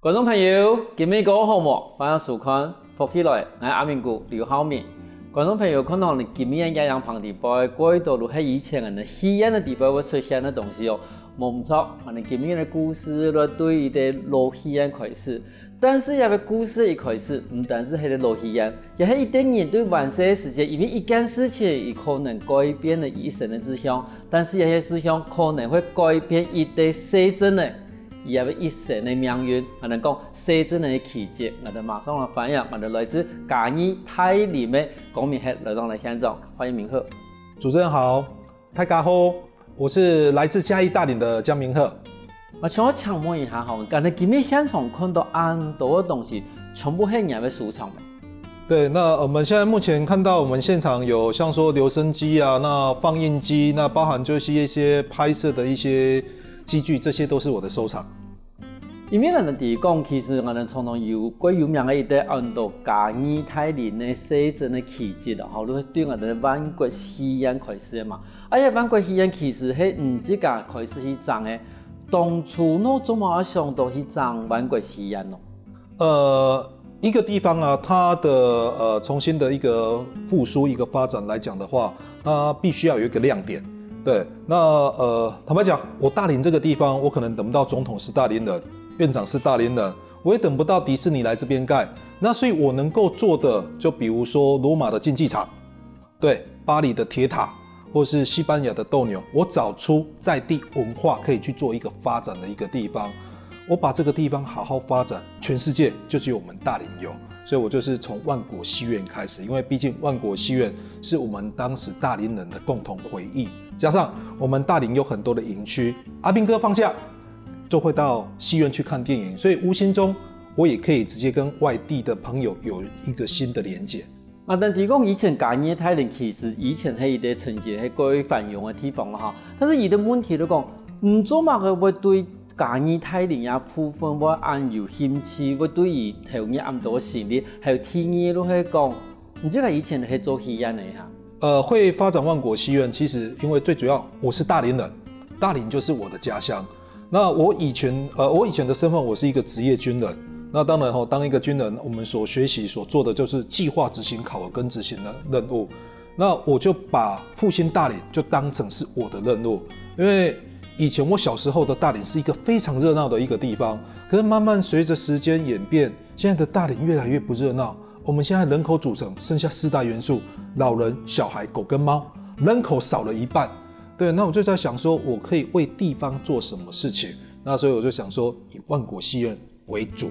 观众朋友，今日个好么？欢迎收看，福起来，我阿明哥刘浩明。观众朋友，可能你今日一样旁地包过道路，系以前人的戏院的地方会出现的东西哦。冇错，我哋今日的故事来对伊的老戏院开始。但是也个故事一开始，唔单是迄个老戏院，也系一定面对完世世界，因为一件事情也可能改变了一生的志向，但是有些志向可能会改变伊的生真的。也为一生的命运，我能讲生真的奇迹。我哋马上来欢迎，我哋来自嘉义太林的龚明赫来到了现场，欢迎明赫。主持人好，大家好，我是来自嘉义大林的江明赫。我想请问一下哈，刚才今日现场看到很多的东西，全部系人的收藏的。对，那我们现在目前看到我们现场有像说留声机啊，那放映机，那包含就是一些拍摄的一些机具，这些都是我的收藏。因为人哋讲，其实我哋常常有最有名的一代安度嘉义太林的生真的奇迹啦，吼，都对我哋万国戏院开始的嘛。而且万国戏院其实系唔只家开始去装的，当初我怎么想到去装万国戏院咯？一个地方啊，它的重新的一个复苏、一个发展来讲的话，它必须要有一个亮点。对，那坦白讲，我大林这个地方，我可能等不到总统是大林人，院长是大林人，我也等不到迪士尼来这边盖。那所以我能够做的，就比如说罗马的竞技场，对，巴黎的铁塔，或是西班牙的斗牛，我找出在地文化可以去做一个发展的一个地方。我把这个地方好好发展，全世界就只有我们大林有，所以我就是从万国戏院开始，因为毕竟万国戏院是我们当时大林人的共同回忆，加上我们大林有很多的营区，阿兵哥放假就会到戏院去看电影，所以无形中我也可以直接跟外地的朋友有一个新的连结。但是讲以前嘉义太林其实以前係一個成績係最繁榮嘅地方啦哈，但是伊的問題就講，唔做乜嘅會對嘉義太林呀部分會按有興趣，會對伊投入咁多心力，還有天意都係講，唔知佢以前係做戲院嘅哈。會發展萬國戲院，其實因為最主要我是大林人，大林就是我的家鄉。那我以前的身份，我是一個職業軍人。那當然當一個軍人，我們所學習所做的就是計劃執行考核跟執行的任務。那我就把復興大林就當成是我的任務，因為以前我小時候的大林是一個非常熱鬧的一個地方，可是慢慢隨着時間演變，現在的大林越來越不熱鬧。我們現在人口組成剩下4大元素：老人、小孩、狗跟貓，人口少了一半。對，那我就在想說，我可以為地方做什麼事情？那所以我就想說，以萬國戲院為主。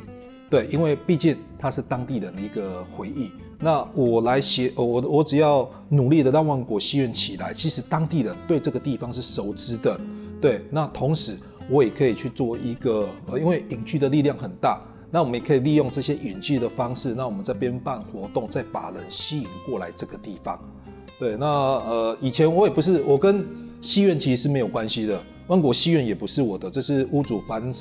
對，因為畢竟它是當地人的一個回憶。那我來寫，我只要努力的讓萬國戲院起來，其實當地人對這個地方是熟知的。對，那同時我也可以去做一個，因為影劇的力量很大，那我們也可以利用這些影劇的方式，那我們這邊辦活動，再把人吸引過來這個地方。對，那以前我也不是，我跟戲院其實是沒有關係的，萬國戲院也不是我的，這是屋主樊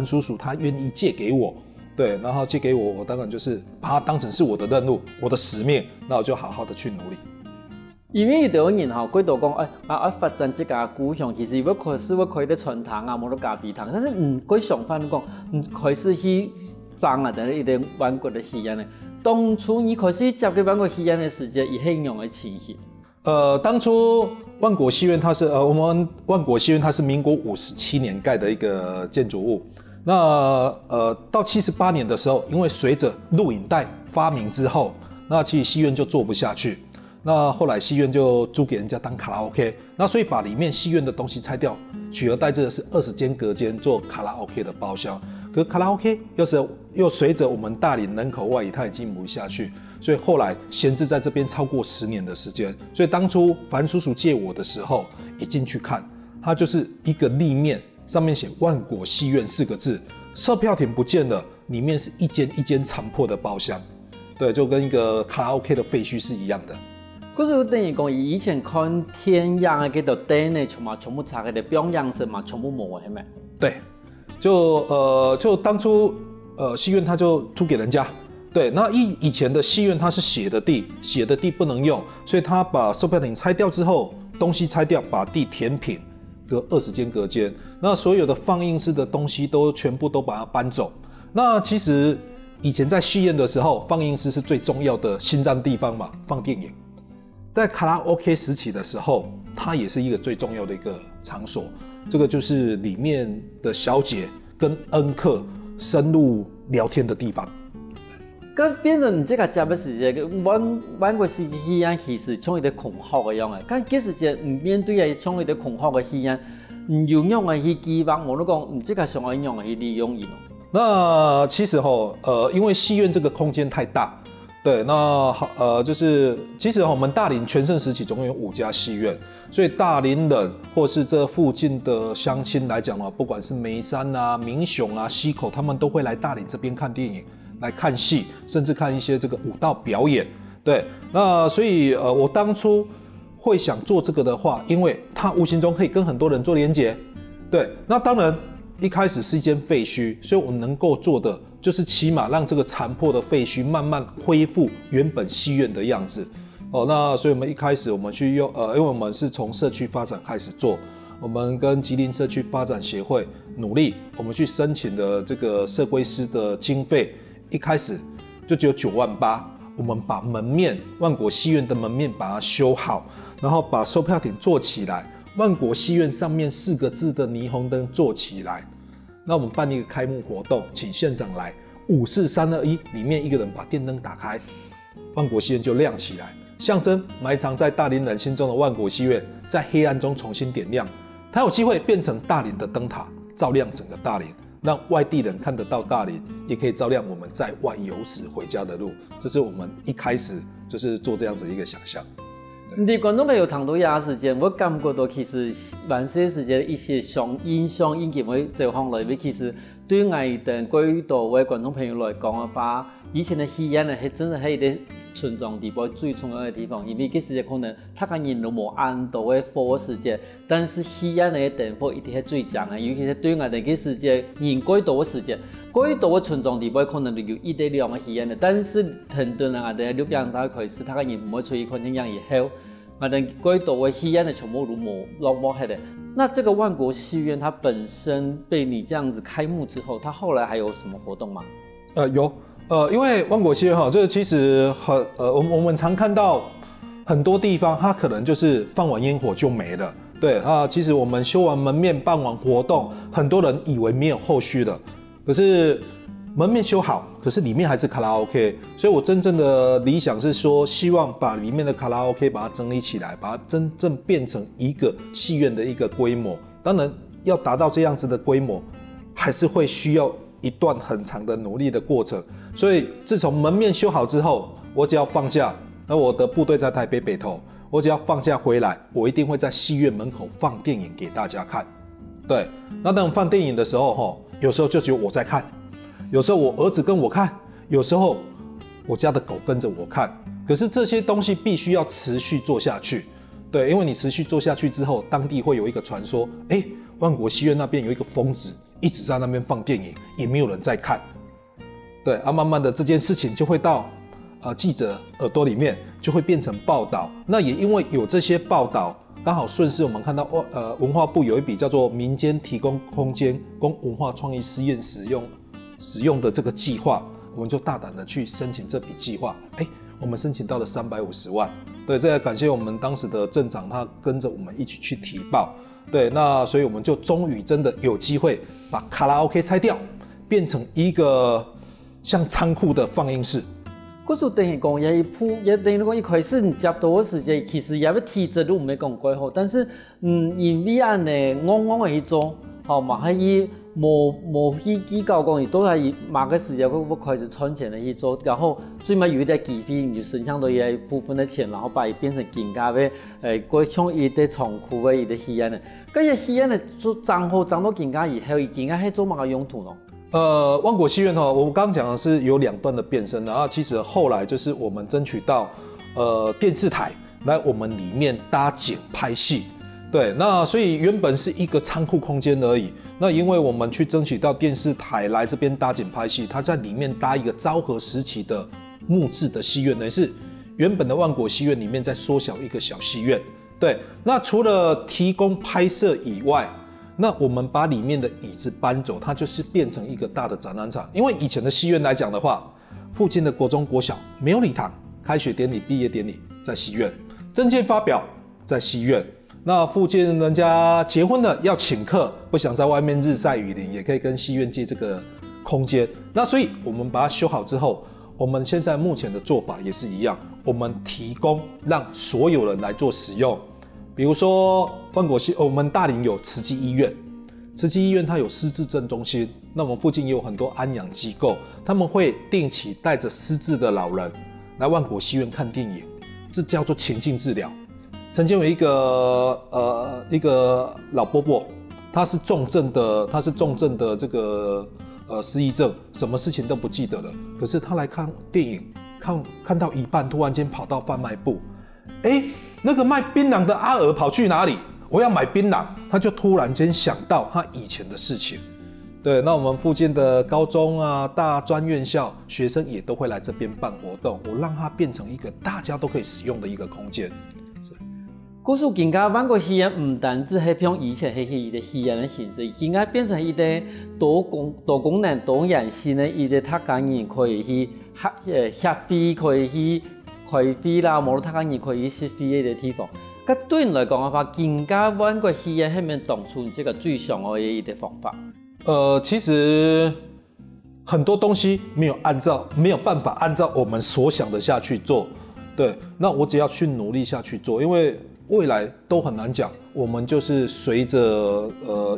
叔叔他願意借給我。對，然後借給我，我當然就是把它當成是我的任務，我的使命，那我就好好的去努力。因為有人哈，佢度講，發展這個故鄉，其實如果開始會開啲傳統啊，冇得咖啡堂，但是佢相反講，開始去裝啊，等於一啲萬國的戲院咧。當初你開始接嘅萬國戲院嘅時間，以係樣嘅情形。當初萬國戲院，它是我們萬國戲院，它是民國57年蓋的一個建築物。那到78年的時候，因為隨着錄影帶發明之後，那其實戲院就做不下去。那後來戲院就租給人家當卡拉 OK， 那所以把裡面戲院的東西拆掉，取而代之的是20間隔間做卡拉 OK 的包廂。可是卡拉 OK 又隨着我們大林人口外移，它也經營不下去，所以後來閒置在這邊超過10年的時間。所以當初樊叔叔借我的時候，一進去看，它就是一個立面，上面寫萬國戲院4個字，售票亭不見了，裡面是一間一間殘破的包廂，對，就跟一個卡拉 OK 的廢墟是一樣的。嗰時等於講以前看天陽嘅嗰度燈咧，全部拆嘅表樣式嘛，全部冇係咪？對，就當初戲院它就租給人家，對，那以前的戲院它是寫的地不能用，所以他把售票亭拆掉之後，東西拆掉，把地填平。隔20間隔間，那所有的放映室的東西都全部都把它搬走，那其实以前在戏院的时候，放映室是最重要的心脏地方嘛，放电影。在卡拉 OK 时期的时候，它也是一个最重要的一个场所。这个就是里面的小姐跟恩客深入聊天的地方。咁变成你这个接的时间，晚过时戏院其实像一个恐吓嘅样嘅。咁几时节唔面对嘅像一个恐吓嘅戏院，唔用用嘅去期望，我都讲唔这个上爱用嘅去利用伊咯。那其实因为戏院这个空间太大。对，那就是其实我们大林全盛时期总共有5家戏院，所以大林人或是这附近的乡亲来讲不管是梅山啊、民雄啊、溪口，他们都会来大林这边看电影、来看戏，甚至看一些这个舞蹈表演。对，那所以我当初会想做这个的话，因为它无形中可以跟很多人做连结。对，那当然一开始是一间废墟，所以我能够做的就是起码让这个残破的废墟慢慢恢复原本戏院的样子。那所以我们一开始我们去用因为我们是从社区发展开始做，我们跟吉林社区发展协会努力，我们去申请的这个社规师的经费，一开始就只有9万8，我们把门面万国戏院的门面把它修好，然后把售票亭做起来，万国戏院上面4个字的霓虹灯做起来。那我们办一个开幕活动，请县长来，5、4、3、2、1，里面一个人把电灯打开，万国戏院就亮起来，象征埋藏在大林人心中的万国戏院在黑暗中重新点亮，它有机会变成大林的灯塔，照亮整个大林，让外地人看得到大林，也可以照亮我们在外游子回家的路。这是我们一开始就是做这样子一个想象。你观众朋友谈到亚时间，我感觉到其实晚些时间一些影响已经会走向来，其实对我哋归多位观众朋友来讲的话，以前的戏院呢，係真係一個村莊地方最重要的地方，因為嗰時可能他個人都冇按到嘅火時間，但是戲院嘅燈火一定係最強嘅，尤其是對我哋嗰時間人過多嘅時間，過多嘅村莊地方可能就有1到2個戲院嘅，但是很多人我哋六邊大開始，他個人唔會出現可能樣以後，我哋過多嘅戲院嘅全部都冇落冇係的。那這個萬國戲院它本身被你這樣子開幕之後，它後來還有什麼活動嗎？有。因为万国戏院这个其实我们常看到很多地方，它可能就是放完烟火就没了。对啊，其实我们修完门面、办完活动，很多人以为没有后续的，可是门面修好，可是里面还是卡拉 OK。所以我真正的理想是说，希望把里面的卡拉 OK 把它整理起来，把它真正变成一个戏院的一个规模。当然，要达到这样子的规模，还是会需要一段很长的努力的过程。所以自从门面修好之后，我只要放假，那我的部队在台北北投，我只要放假回来，我一定会在戏院门口放电影给大家看。对，那当放电影的时候有时候就只有我在看，有时候我儿子跟我看，有时候我家的狗跟着我看。可是这些东西必须要持续做下去。对，因为你持续做下去之后，当地会有一个传说，万国戏院那边有一个疯子一直在那边放电影，也没有人在看。对啊，慢慢的这件事情就会到记者耳朵里面，就会变成报道。那也因为有这些报道，刚好顺势我们看到文化部有一笔叫做民间提供空间供文化创意试验使用的这个计划，我们就大胆的去申请这笔计划。我们申请到了350万。对，这也感谢我们当时的镇长，他跟着我们一起去提报。对，那所以我们就终于真的有机会把卡拉 OK 拆掉，变成一个像仓库的放映室。嗰時等於講也等於講一開始你接到嘅時間，其實也要提前都唔係講幾好，但是因為安尼我去做，嘛係冇去計較講，都係某個時間我開始存錢嚟去做，然後最尾有一啲機會，你就省下到一部分的錢，然後把它變成更加嘅過像一啲倉庫嘅一啲戲院嘅，咁嘢戲院嘅做漲到更加以後，更加係做乜個用途咯？萬國戲院我剛剛講的是有2段的變身，然後其實後來就是我們爭取到電視台來我們裡面搭景拍戲。對，那所以原本是一個倉庫空間而已，那因為我們去爭取到電視台來這邊搭景拍戲，它在裡面搭一個昭和時期的木質的戲院，等於是原本的萬國戲院裡面再縮小一個小戲院。對，那除了提供拍攝以外，那我们把里面的椅子搬走，它就是变成一个大的展览场。因为以前的戏院来讲的话，附近的国中国小没有礼堂，开学典礼、毕业典礼在戏院，政见发表在戏院。那附近人家结婚了要请客，不想在外面日晒雨淋，也可以跟戏院借这个空间。那所以我们把它修好之后，我们现在目前的做法也是一样，我们提供让所有人来做使用。比如说万国我们大林有慈济医院，慈济医院它有失智症中心，那我们附近也有很多安养机构，他们会定期带着失智的老人来万国戏院看电影，这叫做情境治疗。曾经有一个老伯伯，他是重症的这个失忆症，什么事情都不记得了。可是他来看电影，看到一半，突然间跑到贩卖部，那个卖槟榔的阿娥跑去哪里？我要买槟榔。他就突然间想到他以前的事情。对，那我们附近的高中啊、大专院校学生也都会来这边办活动，我让它变成一个大家都可以使用的一个空间。故事更加万国戏院唔单止係像以前係一個戲院的形式，更加變成一個多功能、多樣性的一個客家人可以去協會，可以去開會啦，無論客家人可以去實會的一個地方。咁對人來講嘅話，更加萬國戲院係咪當初這個最上嘅一個方法？其實很多東西沒有辦法按照我們所想的下去做。對，那我只要去努力下去做，因為未來都很難講，我們就是隨着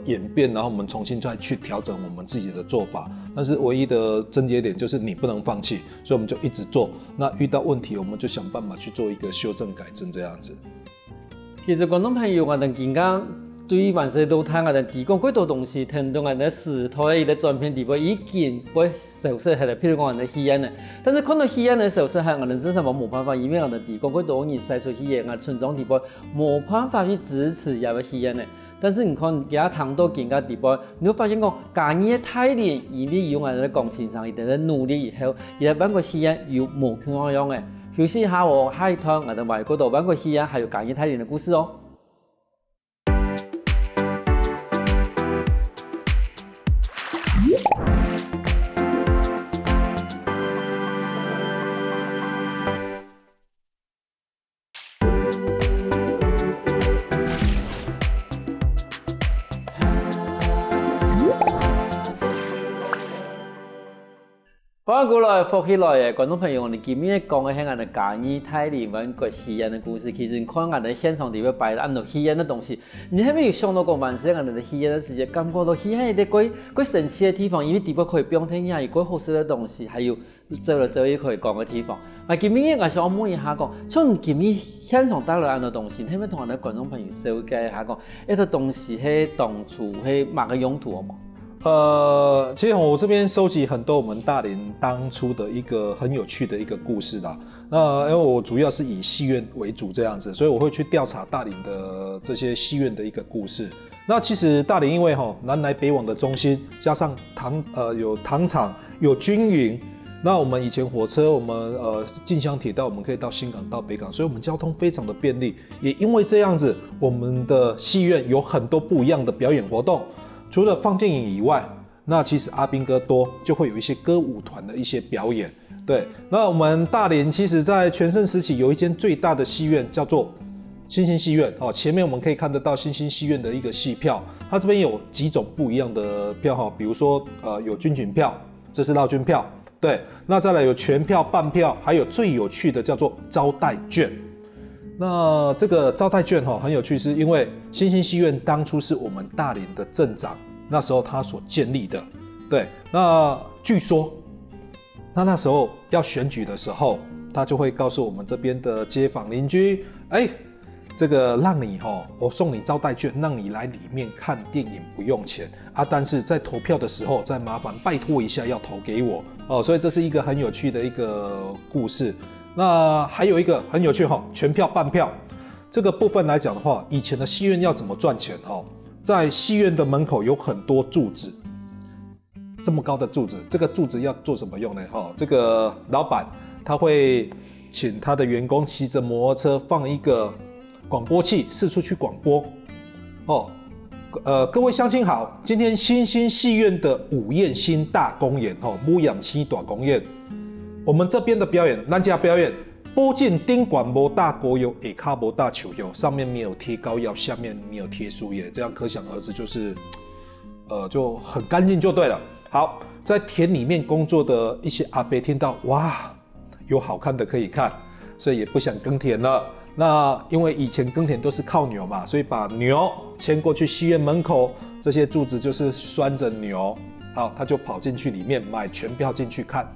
演變，然後我們重新再去調整我們自己的做法。但是唯一的症結點就是你不能放棄，所以我們就一直做。那遇到問題，我們就想辦法去做一個修正改正，這樣子。其實觀眾朋友，我哋更加對萬世都睇我哋提供幾多東西，聽到我哋時代嘅轉變地步已經會消失係啦，譬如講我哋戲院咧，但是看到戲院嘅消失係我哋真係冇辦法，因為我哋提供幾多人使出戲院，我村莊地步冇辦法去支持入個戲院咧。但是你看而家談到更加地步，你會發現講家人嘅態度，因為有我哋感情上一定嘅努力以後，而家萬國戲院有無窮樣樣嘅。休息一下我下一段我哋外國度萬國戲院還有家人態度嘅故事哦。翻過來復起來嘅觀眾朋友，我哋今日講嘅係我哋家人態度萬國戲院嘅故事。其實你看我哋現場地方擺咁多戲院嘅東西，你係咪有想到過萬世我哋戲院嘅時間，感覺到戲院係啲幾神奇嘅地方，因為地方可以表現下有幾好食嘅東西，還有走嚟走去可以講嘅地方。今日我想問一下講，像今日現場帶來咁多東西，係咪同我哋觀眾朋友紹介一下講，呢個東西係當初係乜個用途啊？其實我這邊收集很多我們大林當初的一個很有趣的一個故事啦。那因為我主要是以戲院為主這樣子，所以我會去調查大林的這些戲院的一個故事。那其實大林因為南來北往的中心，加上有糖廠有軍營，那我們以前火車我們進香鐵道我們可以到新港到北港，所以我們交通非常的便利。也因為這樣子，我們的戲院有很多不一樣的表演活動。除了放電影以外，那其實阿兵哥多就會有一些歌舞團的一些表演。對，那我們大林其實在全盛時期有一間最大的戲院叫做新興戲院。前面我們可以看得到新興戲院的一個戲票，它這邊有幾種不一樣的票，比如說有軍警票，這是勞軍票。對，那再來有全票、半票，還有最有趣的叫做招待券。那這個招待券很有趣，是因為新興戲院當初是我們大林的鎮長那時候他所建立的。對，那據說那時候要選舉的時候，他就會告訴我們這邊的街坊鄰居，這個讓你我送你招待券，讓你來裡面看電影不用錢啊，但是在投票的時候再麻煩拜託一下要投給我所以這是一個很有趣的一個故事。那還有一個很有趣全票半票這個部分來講的話，以前的戲院要怎麼賺錢在戲院的門口有很多柱子，這麼高的柱子，這個柱子要做什麼用呢？這個老闆他會請他的員工騎着摩托車放一個廣播器四處去廣播各位乡亲好，今天新兴戏院的午宴新大公演母养期大公演，我们这边的表演，咱家表演，波进顶管无大锅油，下卡无大球油，上面没有贴膏药，下面没有贴树叶，这样可想而知，就是就很干净就对了。好，在田里面工作的一些阿伯听到，哇，有好看的可以看，所以也不想耕田了。那因为以前耕田都是靠牛嘛，所以把牛牵过去戏院门口，这些柱子就是拴着牛。好，他就跑进去里面买全票进去看。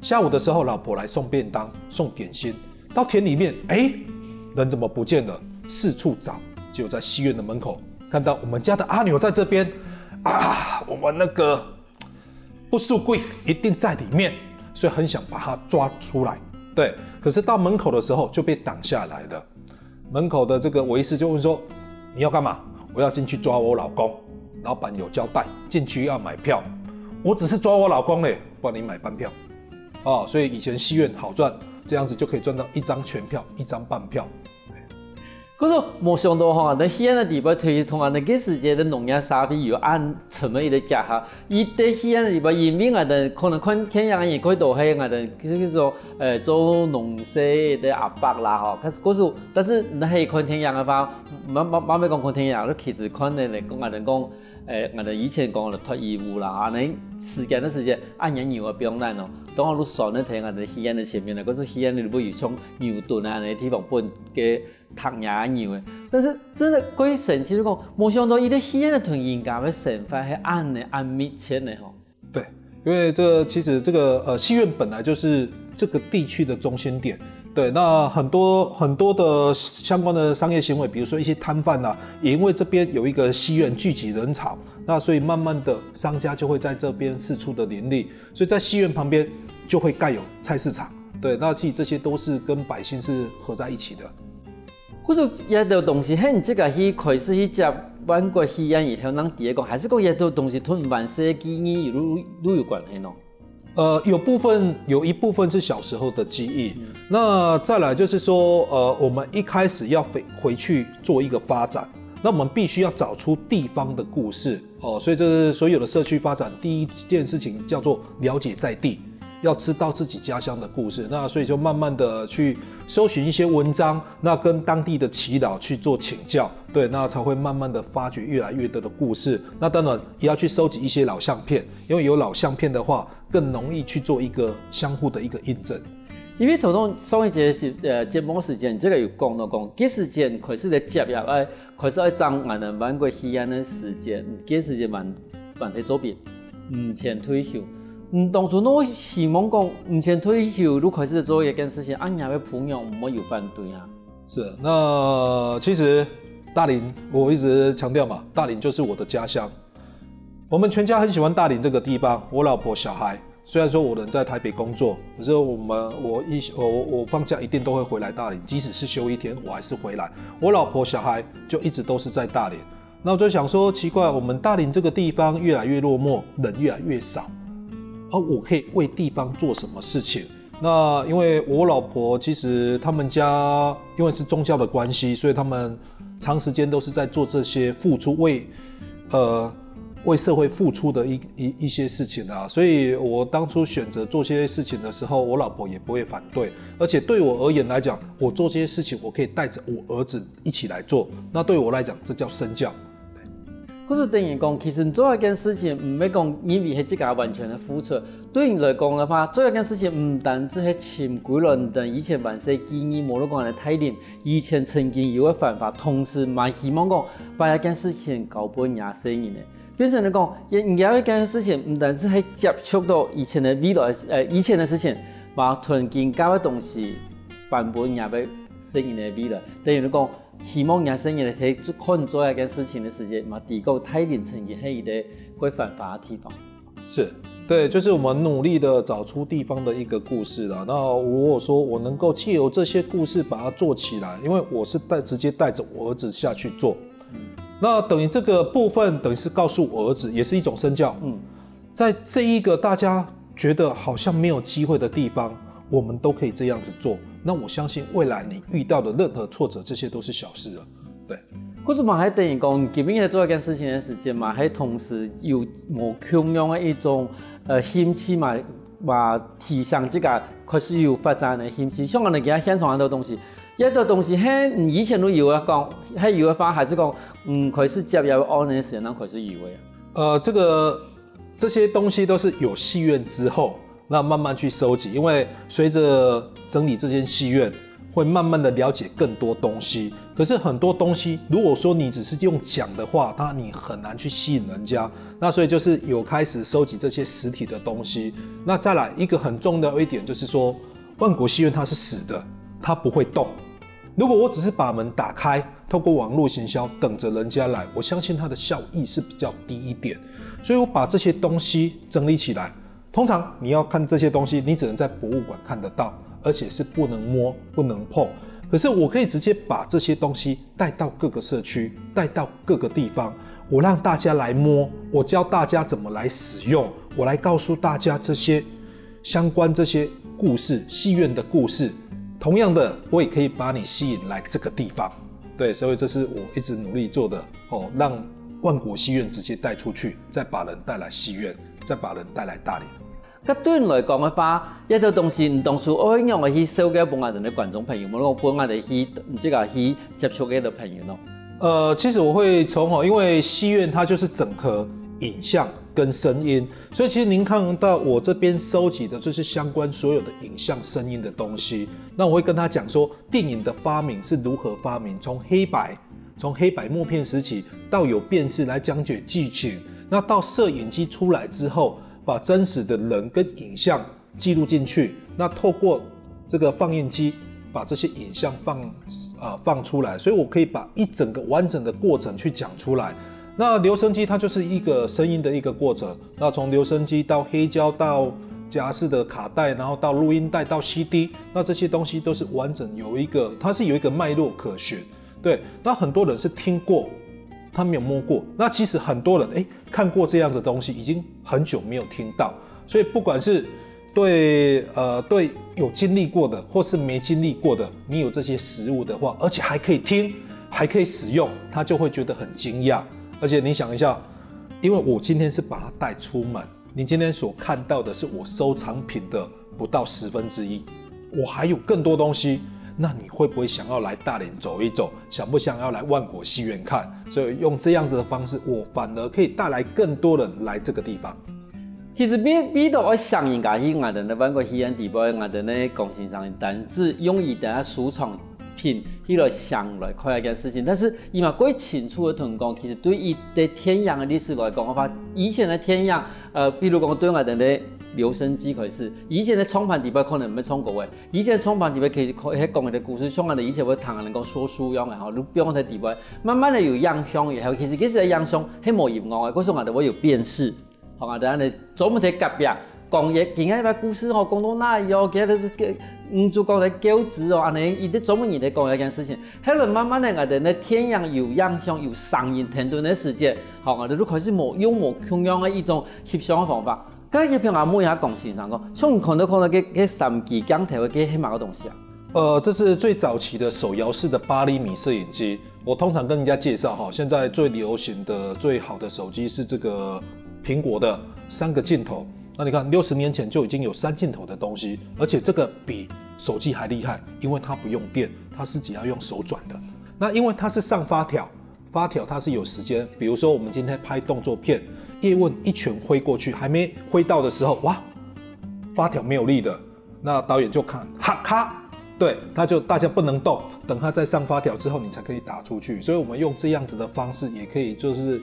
下午的时候，老婆来送便当、送点心，到田里面，人怎么不见了？四处找，就在戏院的门口看到我们家的阿牛在这边啊，我们那个不输贵一定在里面，所以很想把它抓出来。对，可是到门口的时候就被挡下来了。门口的这个维士就问说：“你要干嘛？”我要进去抓我老公。老板有交代，进去要买票。我只是抓我老公嘞，不然你买半票。所以以前戏院好赚，这样子就可以赚到1张全票、1张半票。可是没想到哈，在戏院的地方推同那个时间的农业沙皮有按成本的价哈，伊在戏院的地方因为的可能看天样也可以到黑的，就是说做农事的阿伯啦哈，可是但是那黑看天样的话，冇咩讲看天样，其实看的来讲我哋讲我哋以前讲的脱衣服啦哈，你时间按人牛的不用难哦，当我路上咧睇我哋戏院的前面咧，嗰种戏院里不有像牛顿啊那地方搬嘅。糖牙牛诶，但是真的鬼神奇，就讲没想到伊在戏院的同人家的生活是按密切的吼。对，因为其实这个戏院本来就是这个地区的中心点。对，那很多的相关的商业行为，比如说一些摊贩啊，也因为这边有一个戏院聚集人潮，那所以慢慢的商家就会在这边四处的林立，所以在戏院旁边就会盖有菜市场。对，那其实这些都是跟百姓是合在一起的。可是也都东西，很这个开始去接万国戏院以后，咱第一个还是讲也都东西同万世记忆都有关系喏。有一部分是小时候的记忆，那再来就是说，我们一开始要回去做一个发展，那我们必须要找出地方的故事所以这是所有的社区发展第一件事情叫做了解在地。要知道自己家乡的故事，那所以就慢慢的去搜寻一些文章，那跟当地的耆老去做请教，对，那才会慢慢的发掘越来越多的故事。那当然也要去收集一些老相片，因为有老相片的话，更容易去做一个相互的一个印证。因为头头上一节节目时间，这个有讲到讲，这时间开始来接入开始来张俺的万国戏院的时间，这时间万在左边，前退休。当初我希望讲，前退休都开始做一件事情，俺家的朋友没有反对啊。是，那其实大林，我一直强调嘛，大林就是我的家乡。我们全家很喜欢大林这个地方，我老婆小孩。虽然说我人在台北工作，可是我放假一定都会回来大林，即使是休1天，我还是回来。我老婆小孩就一直都是在大林。那我就想说，奇怪，我们大林这个地方越来越落寞，人越来越少。我可以为地方做什么事情？那因为我老婆其实他们家因为是宗教的关系，所以他们长时间都是在做这些付出，为社会付出的一些事情啊。所以我当初选择做这些事情的时候，我老婆也不会反对，而且对我而言来讲，我做这些事情，我可以带着我儿子一起来做。那对我来讲，这叫身教。可是等于讲，其实做一件事情，唔要讲因为係自家完全的付出。对你来讲的话，做一件事情唔单止係潛規論等以前萬世記憶冇得講嘅態度，以前曾經有嘅方法，同時蠻希望講把一件事情交俾廿世人嘅。變成嚟講，人家一件事情唔單止係接觸到以前的未來，以前的事情，把團結交嘅東西辦俾廿世人嘅未來，等於嚟講。希望人生人嚟看做一件事情的時間，嘛提高太年成績係一個會犯法的地方。是，对，就是我们努力的找出地方的一个故事啦。那如果说我能够借由这些故事把它做起来，因为我是直接带着我儿子下去做，那等于这个部分等于是告诉我儿子，也是一种身教。在这一个大家觉得好像没有机会的地方，我们都可以这样子做。那我相信未来你遇到的任何挫折，这些都是小事了。对。可是嘛，还等于讲，基本在做一件事情的时间嘛，还同时有无同样的一种兴趣嘛提升这个开始有发展的兴趣。像我哋而家现场很多东西，一多东西喺以前都有啊讲，喺有的话还是讲开始接入安尼的时间，咱开始有的。这些东西都是有戏院之后，那慢慢去收集，因为随着整理这间戏院，会慢慢的了解更多东西。可是很多东西，如果说你只是用讲的话，那你很难去吸引人家。那所以就是有开始收集这些实体的东西。那再来一个很重要的一点就是说，万国戏院它是死的，它不会动。如果我只是把门打开，透过网络行销等着人家来，我相信它的效益是比较低一点。所以我把这些东西整理起来。通常你要看这些东西，你只能在博物馆看得到，而且是不能摸、不能碰。可是我可以直接把这些东西带到各个社区，带到各个地方，我让大家来摸，我教大家怎么来使用，我来告诉大家这些相关这些故事，戏院的故事。同样的，我也可以把你吸引来这个地方。对，所以这是我一直努力做的哦，让万国戏院直接带出去，再把人带来戏院，再把人带来大连。咁對人來講嘅話，一套東西唔當初我應該去收嘅本我哋嘅觀眾朋友，我本我哋去即係去接觸嘅朋友咯。其實我會從因為戲院它就是整合影像跟聲音，所以其實您看到我這邊收集的就是相關所有的影像聲音的東西。那我會跟他講說，電影的發明是如何發明，從黑白默片時期到有辨識來講解劇情，那到攝影機出來之後。把真實的人跟影像記錄進去，那透過這個放映機把這些影像放出來，所以我可以把一整個完整的過程去講出來。那留聲機它就是一個聲音的一個過程，那從留聲機到黑膠到夾式的卡帶，然後到錄音帶到 CD， 那這些東西都是完整它是有一個脈絡可循。對，那很多人是聽過。他沒有摸過，那其實很多人看過這樣的東西，已經很久沒有聽到，所以不管是對有經歷過的，或是沒經歷過的，你有這些實物的話，而且還可以聽，還可以使用，他就會覺得很驚訝。而且你想一下，因為我今天是把它帶出門，你今天所看到的是我收藏品的不到1/10，我還有更多東西。那你會不會想要來大連走一走？想不想要來萬國戲院看？所以用這樣子的方式，我反而可以帶來更多人來這個地方。其實比到我想應該去我哋嘅萬國戲院地步，我哋嘅公司上面單止用一啲收藏品去來想來看一件事情，但是伊嘛過清楚的同講，其實對於對天陽嘅歷史來講嘅話，以前嘅天陽，比如講對我哋嘅留聲機開始，以前的創辦地方可能唔係創過嘅，以前的創辦地方其實係講嘅故事，像我哋以前會聽人講說書樣嘅，你不用睇地方，慢慢的有影像以後，其實嘅影像係冇嚴惡嘅，嗰時我哋會有辨識，我哋專門睇隔壁講嘢，今日嘅故事講到哪裡哦，今日就講喺餃子哦，安尼伊啲專門嚟講一件事情，後來慢慢的我哋嘅天陽有影像有聲音停頓嘅時間，我哋都開始用同樣嘅一種翕相嘅方法。咁一篇阿妹也講線上講，像看到嘅3G鏡頭嘅係乜個東西啊？這是最早期的手搖式的8厘米攝影機。我通常跟人家介紹哈，現在最流行的最好的手機是這個蘋果的3個鏡頭。那你看60年前就已經有3鏡頭的東西，而且這個比手機還厲害，因為它不用電，它是只要用手轉的。那因為它是上發條，發條它是有時間，比如說我們今天拍動作片。葉問一拳揮過去，還沒揮到的時候，哇，發條沒有力的，那導演就看，哈咔，對，他就大家不能動，等他再上發條之後，你才可以打出去。所以我們用這樣子的方式，也可以就是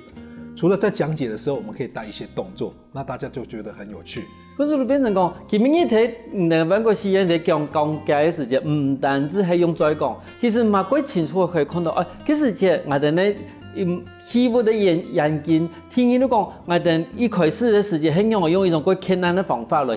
除了在講解的時候，我們可以帶一些動作，那大家就覺得很有趣。不是變成講，佢明日睇萬國戲院喺講解嘅時間，唔單止係用在講，其實嘛幾清楚可以看到，其實即我哋呢。戲務的眼睛，聽人都講，我哋一開始的時間，係用一種幾困難的方法來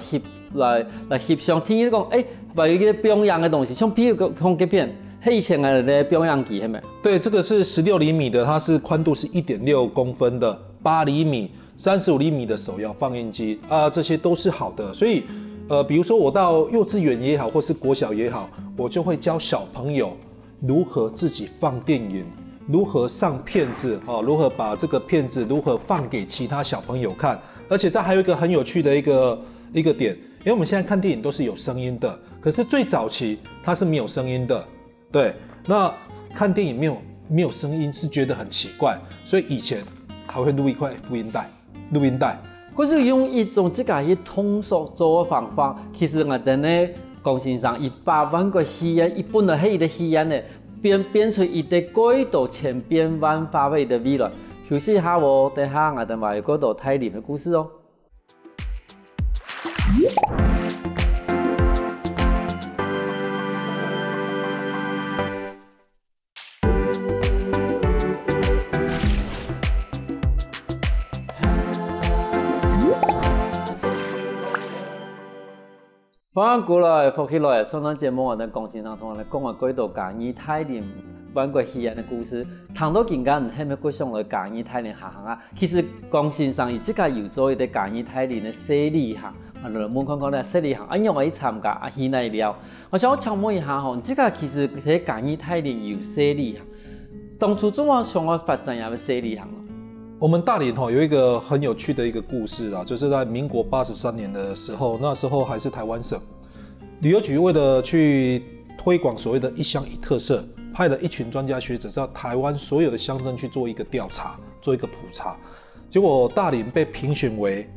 翕相。聽人都講，還有一個表揚的東西，像譬如講這片，係以前我哋的表揚機，係咪？對，這個是16厘米的，它是寬度是1.6公分的8厘米、35厘米的手搖放映機啊，這些都是好的。所以，比如說我到幼稚園也好，或是國小也好，我就會教小朋友如何自己放電影。如何上片子如何把这个片子如何放给其他小朋友看。而且这还有一个很有趣的一个点，因为我们现在看电影都是有声音的，可是最早期它是没有声音的。对，那看电影没有声音是觉得很奇怪，所以以前还会录一块录音带。或是用一种这个去通俗做的方法，其实我哋呢讲先生，伊把万国戏院，伊本来迄个戏院呢，变出伊的改造千变万化的一个未来。休息一下哦，等下我哋话嗰度泰林的故事哦。翻过来，复起来，上档节目我哋讲先生同我哋讲话几道介意泰林万国戏院的故事，谈到更加唔系咩过上来介意泰林下行啊。其实江先生伊即个有做一个介意泰林的洗礼行，我哋问看看咧洗礼行，因为我去参加戏内了，我想请问一下吼，即个其实喺介意泰林有洗礼行，当初怎么想要发展也要洗礼行？我们大林有一个很有趣的一个故事啦，就是在民国83年的时候，那时候还是台湾省旅游局为了去推广所谓的一乡一特色，派了一群专家学者到台湾所有的乡镇去做一个调查，做一个普查。结果大林被评选为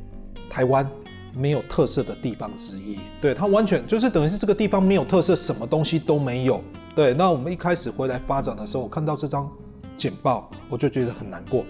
台湾没有特色的地方之一。对，它完全就是等于是这个地方没有特色，什么东西都没有。对，那我们一开始回来发展的时候，我看到这张简报，我就觉得很难过。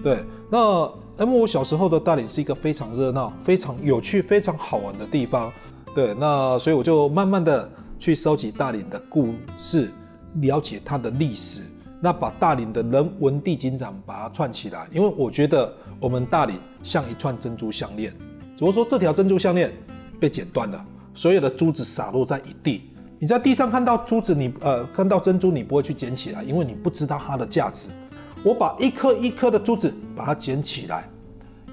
对，那因为我小时候的大林是一个非常热闹、非常有趣、非常好玩的地方。对，那所以我就慢慢的去收集大林的故事，了解它的历史，那把大林的人文地景展把它串起来。因为我觉得我们大林像一串珍珠项链，只不过说这条珍珠项链被剪断了，所有的珠子洒落在一地。你在地上看到珠子，看到珍珠，你不会去捡起来，因为你不知道它的价值。我把一颗一颗的珠子把它捡起来，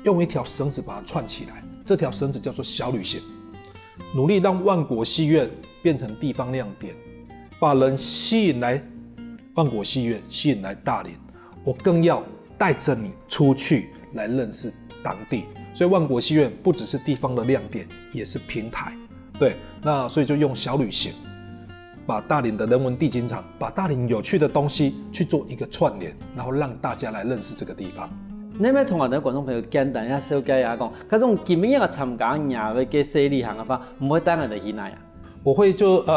用一条绳子把它串起来，这条绳子叫做小旅行，努力让万国戏院变成地方亮点，把人吸引来万国戏院，吸引来大林。我更要带着你出去来认识当地，所以万国戏院不只是地方的亮点，也是平台。对，那所以就用小旅行，把大林的人文地景场，把大林有趣的东西去做一个串联，然后让大家来认识这个地方。你咪同我哋观众朋友简单一下小解一下讲，嗰种今日嘅参加也要嘅洗礼行嘅话，唔会带我哋去哪呀？我会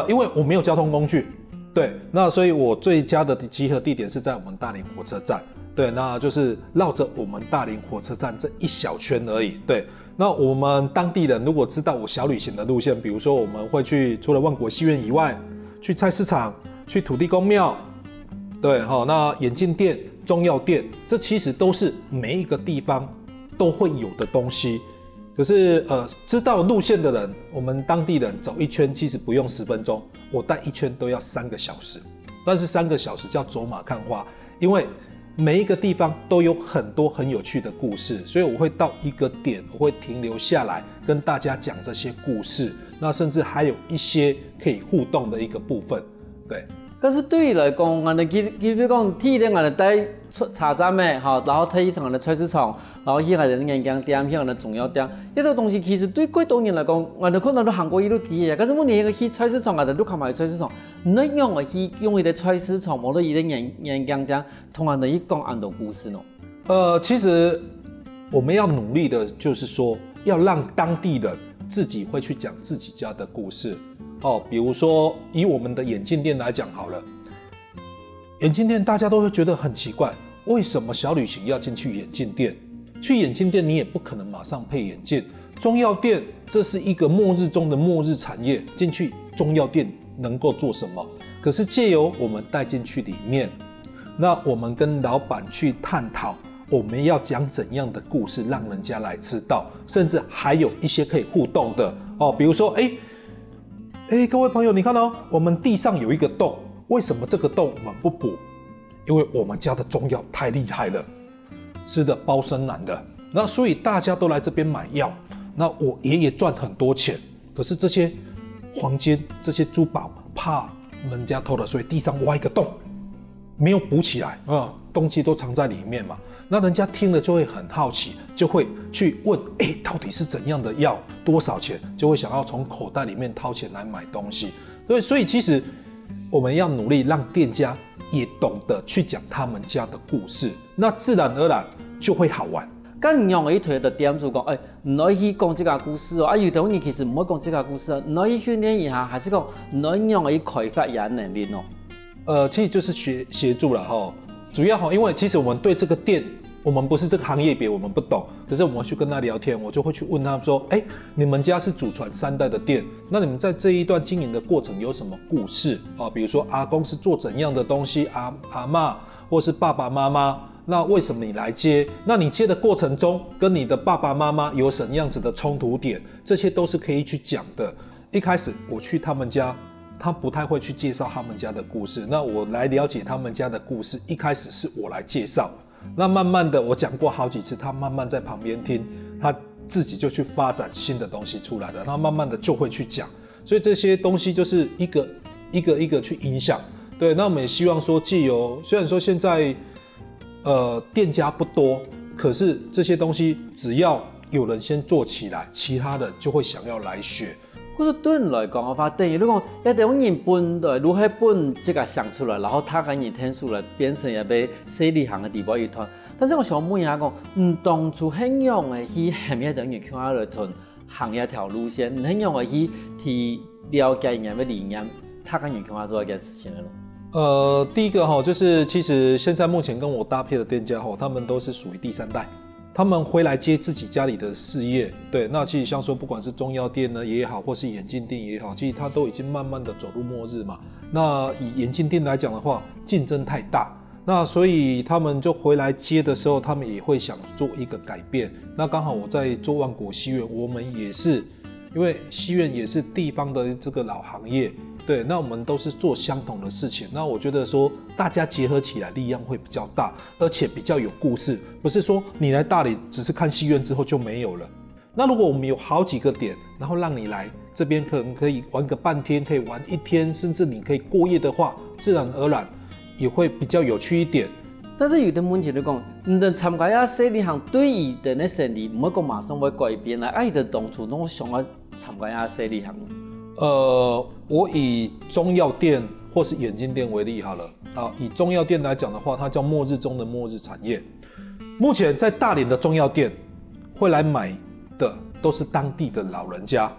因为我没有交通工具，对，那所以我最佳的集合地点是在我们大林火车站，对，那就是绕着我们大林火车站这一小圈而已，对。那我们当地人如果知道我小旅行的路线，比如说我们会去除了万国戏院以外，去菜市场，去土地公庙，对，那眼镜店、中药店，这其实都是每一个地方都会有的东西。可是知道路线的人，我们当地人走一圈其实不用10分钟，我带一圈都要3个小时。但是3个小时叫走马看花，因为每一个地方都有很多很有趣的故事，所以我会到一个点，我会停留下来跟大家讲这些故事。那甚至还有一些可以互动的一个部分，对。可是对于来讲，我哋比如讲，第一我哋带茶站咩，然后睇一场嘅菜市场，然后去我哋眼镜店，去我哋重要店，呢个东西其实对几多人来讲，我哋可能都行过一路几嘅。可是我哋去菜市场，我哋都看埋菜市场，唔一样嘅去用一个菜市场，冇得一个眼镜店，同我哋一讲很多故事咯。其实我们要努力的，就是说要让当地人自己会去讲自己家的故事。比如说以我们的眼镜店来讲好了，眼镜店大家都会觉得很奇怪，为什么小旅行要进去眼镜店？去眼镜店你也不可能马上配眼镜。中药店这是一个末日中的末日产业，进去中药店能够做什么？可是借由我们带进去里面，那我们跟老板去探讨我们要讲怎样的故事让人家来知道，甚至还有一些可以互动的比如说各位朋友，你看我们地上有一个洞，为什么这个洞我们不补？因为我们家的中药太厉害了，吃的包生男的，那所以大家都来这边买药，那我爷爷赚很多钱，可是这些黄金、这些珠宝怕人家偷了，所以地上挖一个洞，没有补起来东西都藏在里面嘛。那人家听了就会很好奇，就会去问，到底是怎样的药，多少钱，就会想要从口袋里面掏钱来买东西。对，所以其实我们要努力让店家也懂得去讲他们家的故事，那自然而然就会好玩。咁用嘅推的點就講，唔可以去講這個故事哦。有啲人其實唔可以講這個故事，唔可以訓練一下，還是講唔可以用嚟開發人能力哦。其實就是協助了哈，主要哈，因為其實我們對這個店，我們不是這個行業別，我們不懂，可是我們去跟他聊天，我就會去問他說，你們家是祖傳3代的店，那你們在這一段經營的過程有什麼故事啊？比如說阿公是做怎樣的東西，阿嬷或是爸爸媽媽。那為什麼你來接？那你接的過程中，跟你的爸爸媽媽有什麼樣子的衝突點？這些都是可以去講的。一開始我去他們家，他不太會去介紹他們家的故事。那我來了解他們家的故事，一開始是我來介紹。那慢慢的，我講過好幾次，他慢慢在旁邊聽，他自己就去發展新的東西出來了。他慢慢的就會去講，所以這些東西就是一個去影響。對，那我們也希望說，藉由雖然說現在店家不多，可是這些東西只要有人先做起來，其他人就會想要來學。可是對人來講嘅話，等於你講一定人搬來，如何搬這個想出來，然後他跟你聽出來，變成一個生意行嘅地步一團。但是我想問一下講，當初很用嘅去下面等於看下來團行一條路線，很用嘅去了解人嘅理念，他跟你看下做一件事情嘅咯。第一個就是其實現在目前跟我搭配的店家他們都是屬於第3代，他們回來接自己家裡的事業。對，那其實像說不管是中藥店呢也好，或是眼鏡店也好，其實它都已經慢慢的走入末日嘛。那以眼鏡店來講的話，競爭太大，那所以他們就回來接的時候，他們也會想做一個改變。那剛好我在做萬國戲院，我們也是。因為戲院也是地方的這個老行業，對，那我們都是做相同的事情。那我覺得說大家結合起來力量會比較大，而且比較有故事，不是說你來大理只是看戲院之後就沒有了。那如果我們有好幾個點，然後讓你來這邊可能可以玩個半天，可以玩1天，甚至你可以過夜的話，自然而然也會比較有趣一點。但是有啲問題你講，唔能參加一生意行對伊的那生意，唔好講馬上會改變啦。伊的當初都想要參加一生意行。我以中藥店或是眼鏡店為例好了。以中藥店來講的話，它叫末日中的末日產業。目前在大連的中藥店會來買的都是當地的老人家，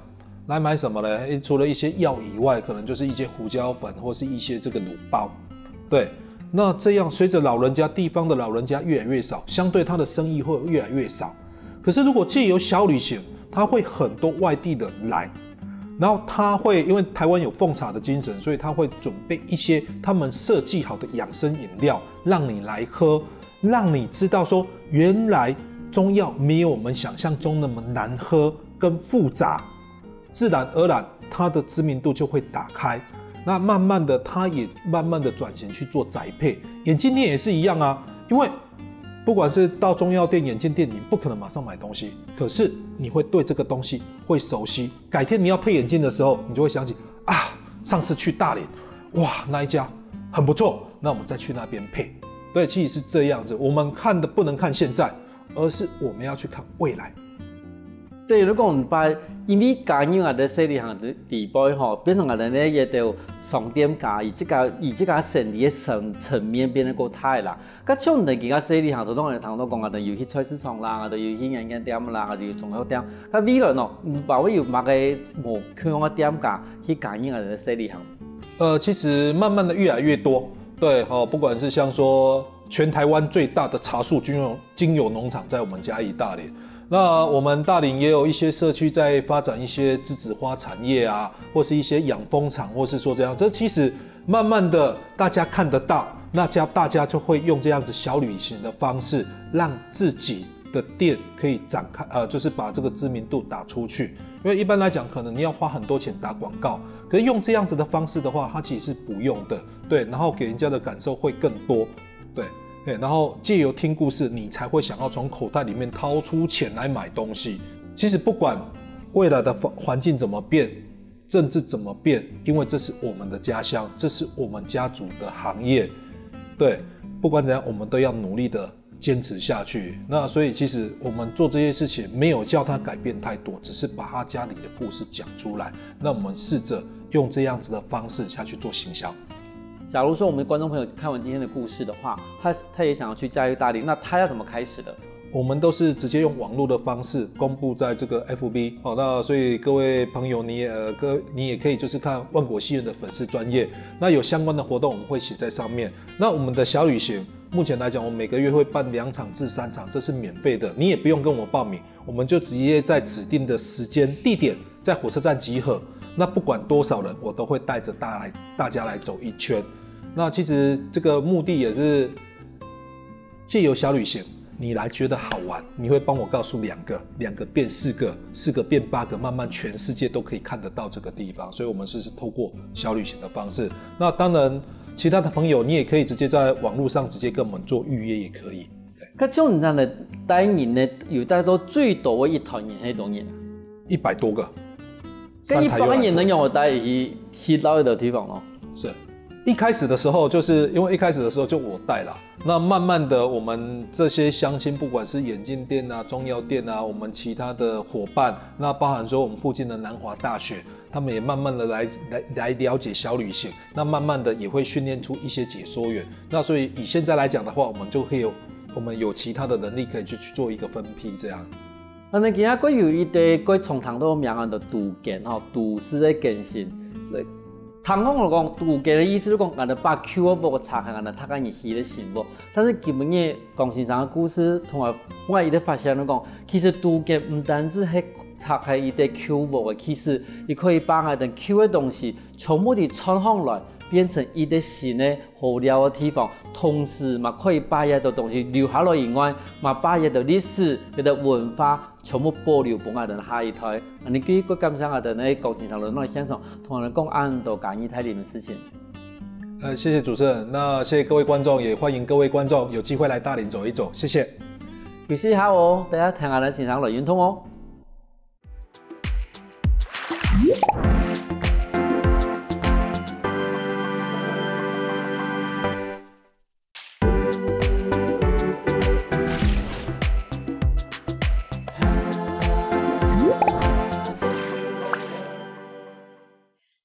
來買什麼呢？除了一些藥以外，可能就是一些胡椒粉或是一些這個滷包，對。那這樣隨着老人家地方的老人家越來越少，相對他的生意會越來越少。可是如果借由小旅行，他會很多外地的來，然後他會因為台灣有奉茶的精神，所以他會準備一些他們設計好的養生飲料讓你來喝，讓你知道說原來中藥沒有我們想象中那麼難喝跟複雜，自然而然它的知名度就會打開。那慢慢的，他也慢慢的轉型去做宅配，眼鏡店也是一樣啊。因為不管是到中藥店、眼鏡店，你不可能馬上買東西，可是你會對這個東西會熟悉。改天你要配眼鏡的時候，你就會想起上次去大連，哇，那一家很不錯，那我們再去那邊配。對，其實是這樣子。我們看的不能看現在，而是我們要去看未來。對，如果我們把因為家人啊的生意行的地步變成我哋呢也就上店家以這個生意的層面變得過大啦。咁像你而家生意行就當我哋頭先講啊，就要去菜市場啦，就要去眼鏡店啦，就要中藥店。咁未來呢，唔包括要買個無香嘅店家去家人啊的生意行。其實慢慢的越來越多，對，不管是像說全台灣最大的茶樹精油農場在我們嘉義大連。那我們大林也有一些社區在發展一些梔子花產業啊，或是一些養蜂場，或是說這樣，這其實慢慢的大家看得到，那大家就會用這樣子小旅行的方式，讓自己的店可以展開，就是把這個知名度打出去。因為一般來講，可能你要花很多錢打廣告，可是用這樣子的方式的話，它其實是不用的，對，然後給人家的感受會更多，對。然後借由聽故事，你才會想要從口袋裡面掏出錢來買東西。其實不管未來的環境怎麼變，政治怎麼變，因為這是我們的家鄉，這是我們家族的行業，对，不管怎样，我们都要努力的坚持下去。那所以其实我们做这些事情，没有叫他改变太多，只是把他家里的故事讲出来。那我们试着用这样子的方式下去做行销。假如说我们的观众朋友看完今天的故事的话，他也想要去驾驭大林，那他要怎么开始的？我们都是直接用网络的方式公布在这个 FB 哦，那所以各位朋友你也可以就是看万国戏院的粉丝专页，那有相关的活动我们会写在上面。那我们的小旅行目前来讲，我们每个月会办2场至3场，这是免费的，你也不用跟我报名，我们就直接在指定的时间地点在火车站集合。那不管多少人，我都会带着大家来走一圈。那其实这个目的也是借由小旅行，你来觉得好玩，你会帮我告诉2个变4个，4个变8个，慢慢全世界都可以看得到这个地方。所以我们是透过小旅行的方式。那当然，其他的朋友你也可以直接在网络上直接跟我们做预约也可以。咁像咱的带人呢，有带到最多的一团人係多人啊？100多个。跟一般人能用我带去到一个地方咯。是。一开始的时候，就是因为一开始的时候就我带啦，那慢慢的我们这些乡亲，不管是眼镜店啊、中药店啊，我们其他的伙伴，那包含说我们附近的南华大学，他们也慢慢的来了解小旅行，那慢慢的也会训练出一些解说员。那所以以现在来讲的话，我们就可以我们有其他的能力可以去做一个分批这样。那今仔佫有一堆佫从头到名人的杜建吼，杜氏的建新。通常来讲，杜建的意思就讲，俺哋把 QR code 查看，俺哋睇下日期的信无。但是基本嘅江先生嘅故事，同埋我伊咧发现嚟讲，其实杜建唔单止係拆开伊啲 QR code 嘅，其实伊可以把嗰啲 QR 嘅东西全部地串起来，变成伊啲新嘅好料嘅地方。同时嘛，可以把一啲东西留下来以外，嘛把一啲历史、一啲文化。全部保留俾我哋下一代。你幾個感想我哋呢江先生嚟到現場，同人講很多關於泰林的事情。謝謝主持人，那謝謝各位觀眾，也歡迎各位觀眾有機會來大林走一走，謝謝。謝謝下哦，大家聽下我先生來運通哦。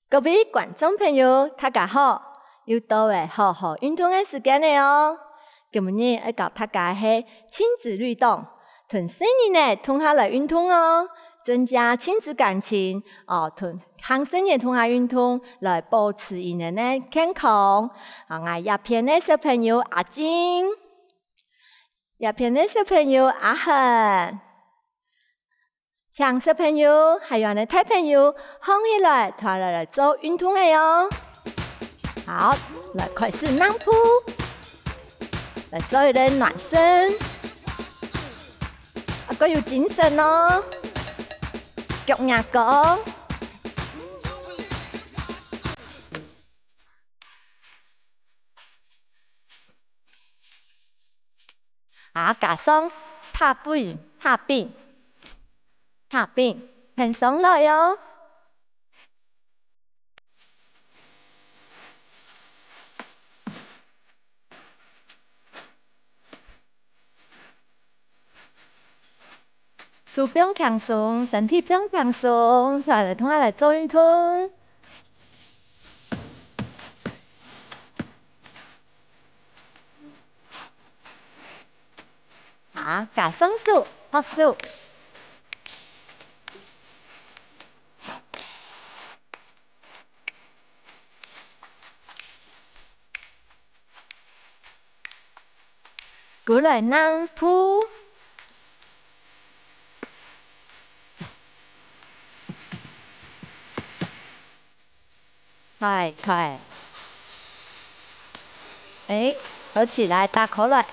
各位觀眾朋友，大家好！又到了好好運動的時間了哦。今日要教大家是親子律動，同細人呢同下來運動哦，增加親子感情哦，同向細人同下運動來保持伊人的健康。我葉片的小朋友阿金，葉片的小朋友阿恆。請小朋友還有你大朋友放起來，團來做運動的喲。好，來開始讓步，來做一點暖身，還有精神哦。腳牙膏，加上踏步，踏步。下邊平上來哦，手不用放鬆，身體不用放鬆，來同我來做運動。加上手，拍手。過來讓步，快，合起來打口來，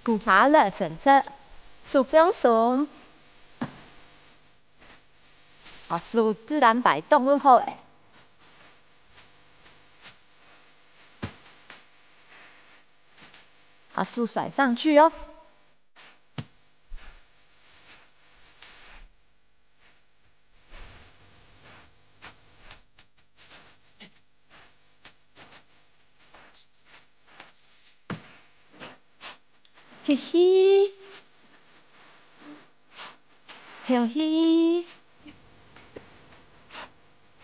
顧下了身側，手不用鬆。手自然擺動就好誒。手甩上去哦。吸气，呼气，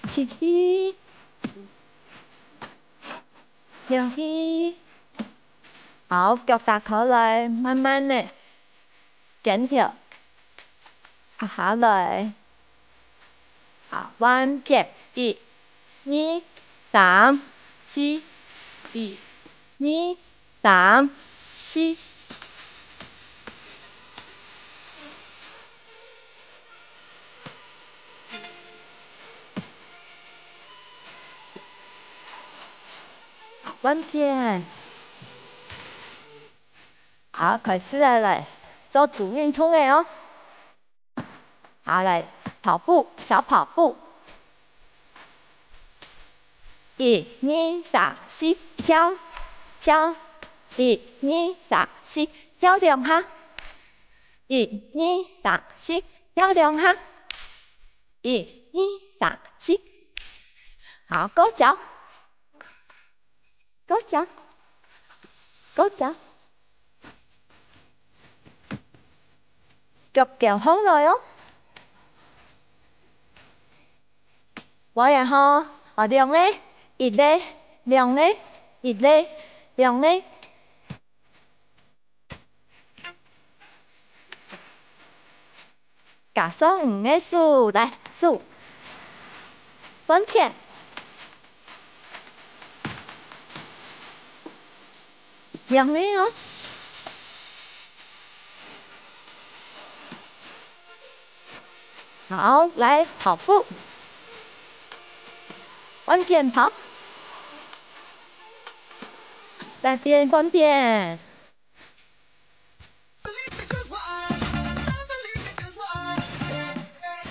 吸气，呼气。好，腳打開來，慢慢的減跳，下來，好，彎撇，一、二、三、四，一、二、三、四。弯撇。好，開始來做主運動的哦。好，來跑步，小跑步。一、二、三、四，跳，跳。一、二、三、四，跳兩下。一、二、三、四，跳兩下。一、二、三、四。好，勾腳，勾腳，勾腳。腳腳放落哦。我然後兩個，一個，兩個，一個，兩個。加上5個數，來數，分片。兩個哦。好，來跑步，分片跑，再變分片。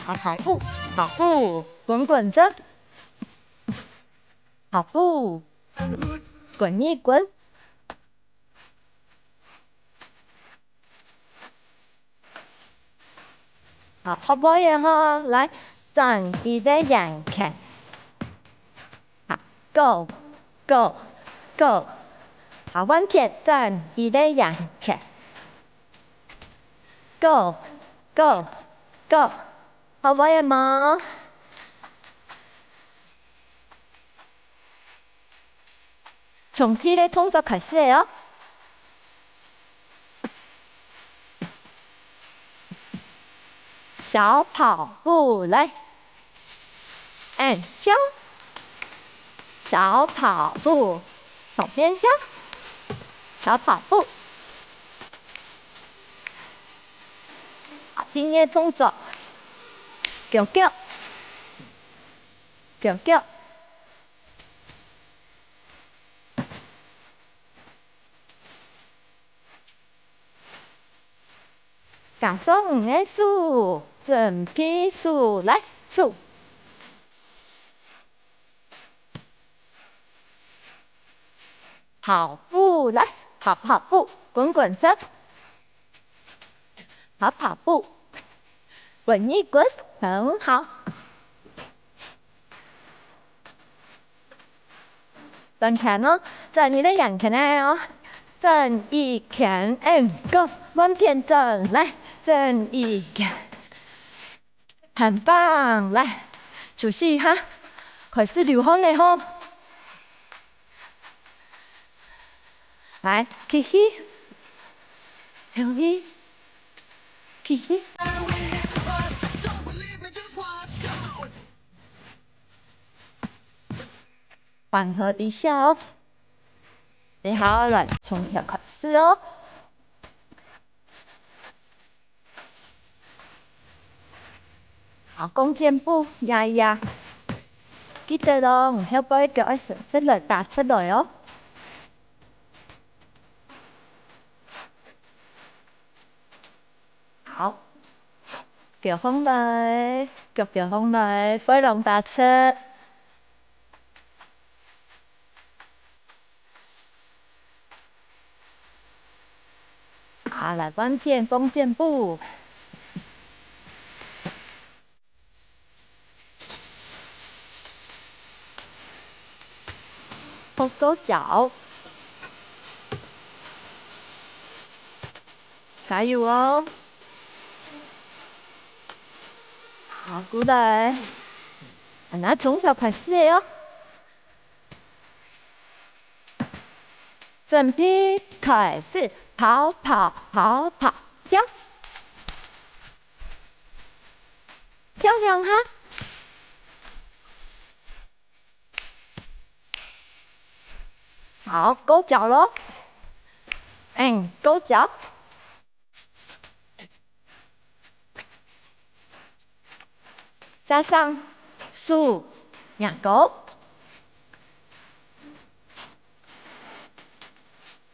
好，跑步，跑步，滾滾着，跑步，滾一滾。好，跑步然後來轉一個眼看，好 ，go go go， 好，分片轉一個眼看 ，go go go， 跑步然後從第一個動作開始哦。小跑步來，跳，小跑步，左邊跳，小跑步。好，第二個動作，腳腳，腳腳。加上5個數，準備數，來數。跑步來，跑步，滾滾着。跑步，滾一滾，很好。轉看哦，轉你的眼看哦，轉一看，go， 分片轉來，轉一看，很棒，來，休息一下，開始流汗了吼。來，吸氣，呼氣，吸氣。緩和一下哦。你好，來，從頭開始哦。好，弓箭步，壓一壓。記得咯，唔好把腳一伸出來打出來哦。好，腳放來，腳放來，飛龍打出。好，來分片弓箭步。勾勾腳。加油哦！好，过来，那从小开始哦。准备开始，跑跑跑跑，跳，跳两下。好，勾脚咯。勾脚。加上数两勾。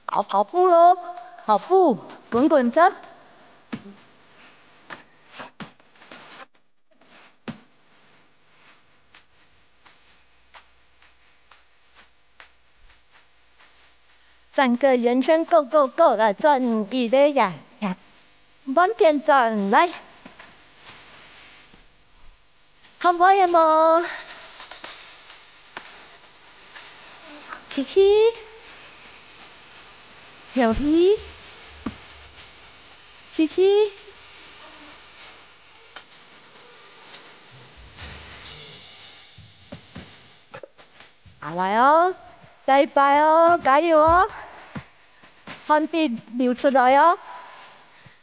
好，跑步咯，跑步，滚滚着。转个圆圈，Go Go Go， 来转一个呀呀，往前转来，好不好嘛？嘻嘻，小屁，嘻嘻。好来哦，再一摆哦，加油哦！汗鼻流出来哦，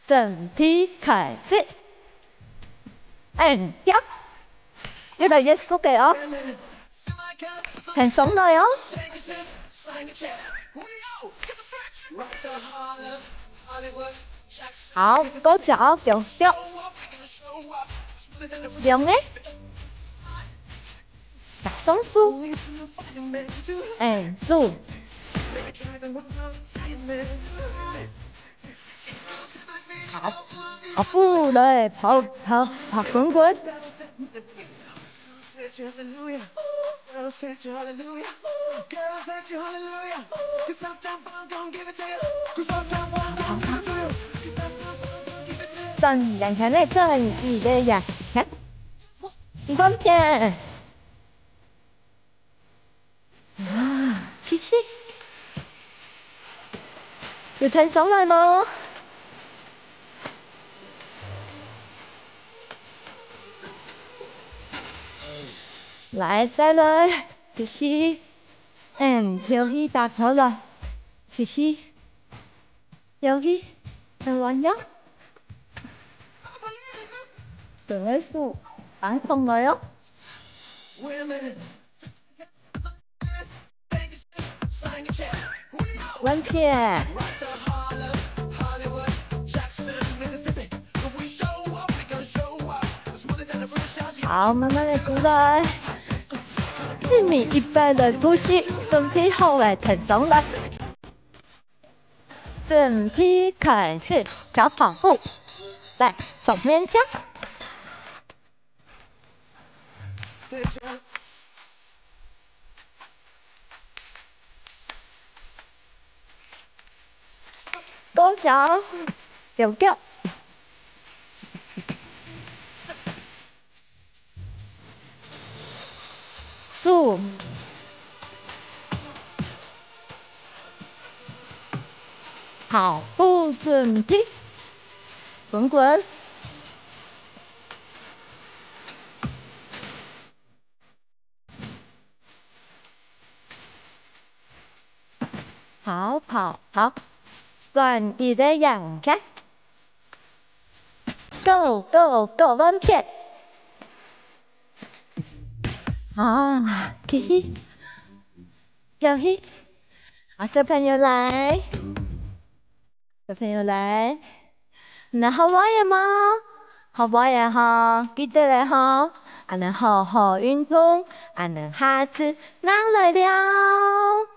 整体开始，跳，越来越熟嘅哦，很松来哦。好，高脚掉掉，两个，松树，树。好，跑步来，跑滚滚。转两圈内转一个呀，看，一光片。啊，嘻嘻，有成熟了吗？来，再来，嘻嘻，小鱼打头了，嘻嘻，小鱼，很玩呀，等位数，反动来哟。完片。好，慢慢的出来。1米100的呼吸，身体后来挺松的。整体开始小跑步，来左边加。多脚，丢掉。数。跑步整体，滚滚。好，转一个仰看 ，Go Go Go， 往前。啊，嘿嘿，小嘿，好，小朋友来，小朋友来，那好玩呀吗？好玩呀哈，记得嘞哈，俺们好好运动，俺们下次拿来了。